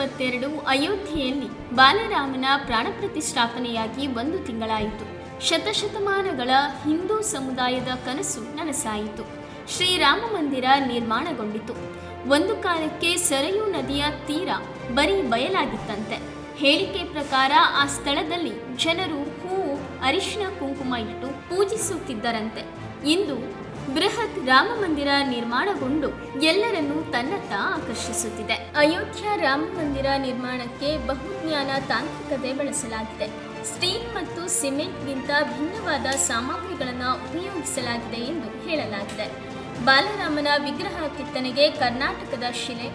2022 ಅಯೋಧ್ಯೆಯಲ್ಲಿ ಬಾಲರಾಮನ ಪ್ರಾಣ ಪ್ರತಿಷ್ಠಾಪನೆಯಾಗಿ 1 ತಿಂಗಳಾಯಿತು. ಶತಶತಮಾನಗಳ ಹಿಂದೂ ಸಮುದಾಯದ ಕನಸು ನನಸಾಯಿತು. ಶ್ರೀರಾಮ ಮಂದಿರ ನಿರ್ಮಾಣಗೊಂಡಿತು. ಒಂದು ಕಾಲಕ್ಕೆ ಸರಯೂ ನದಿಯ ತೀರ ಬರೀ ಬಯಲಾಗಿತ್ತಂತೆ. ಹೇಳಿಕೆ ಪ್ರಕಾರ ಆ ಸ್ಥಳದಲ್ಲಿ ಜನರು ಹೂವು, ಅರಿಶಿನ, ಕುಂಕುಮ ಇಟ್ಟು ಪೂಜಿಸುತ್ತಿದ್ದರಂತೆ. ಇಂದು ಬೃಹತ್ ರಾಮ ಮಂದಿರ ನಿರ್ಮಾಣಗೊಂಡು ಎಲ್ಲರನ್ನೂ ತನ್ನತ್ತ ಆಕರ್ಷಿಸುತ್ತಿದೆ. ಅಯೋಧ್ಯ ರಾಮ ಮಂದಿರ ನಿರ್ಮಾಣಕ್ಕೆ ಬಹುಜ್ಞಾನ ತಾಂತ್ರಿಕತೆ ಬಳಸಲಾಗಿದೆ. ಸ್ಟೀಲ್ ಮತ್ತು ಸಿಮೆಂಟ್ಗಿಂತ ಭಿನ್ನವಾದ ಸಾಮಗ್ರಿಗಳನ್ನು ಉಪಯೋಗಿಸಲಾಗಿದೆ ಎಂದು ಹೇಳಲಾಗಿದೆ. ಬಾಲರಾಮನ ವಿಗ್ರಹ ಕೆತ್ತನೆಗೆ ಕರ್ನಾಟಕದ ಶಿಲೆ,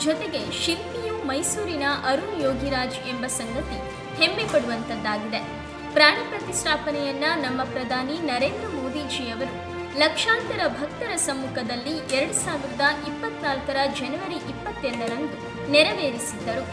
ಜೊತೆಗೆ ಶಿಲ್ಪಿಯು ಮೈಸೂರಿನ ಅರುಣ್ ಯೋಗಿರಾಜ್ ಎಂಬ ಸಂಗತಿ ಹೆಮ್ಮೆ ಪಡುವಂಥದ್ದಾಗಿದೆ. ಪ್ರಾಣ ಪ್ರತಿಷ್ಠಾಪನೆಯನ್ನ ನಮ್ಮ ಪ್ರಧಾನಿ ನರೇಂದ್ರ ಮೋದಿಜಿಯವರು ಲಕ್ಷಾಂತರ ಭಕ್ತರ ಸಮ್ಮುಖದಲ್ಲಿ 2024ರ ಜನವರಿ 22ರಂದು ನೆರವೇರಿಸಿದ್ದರು.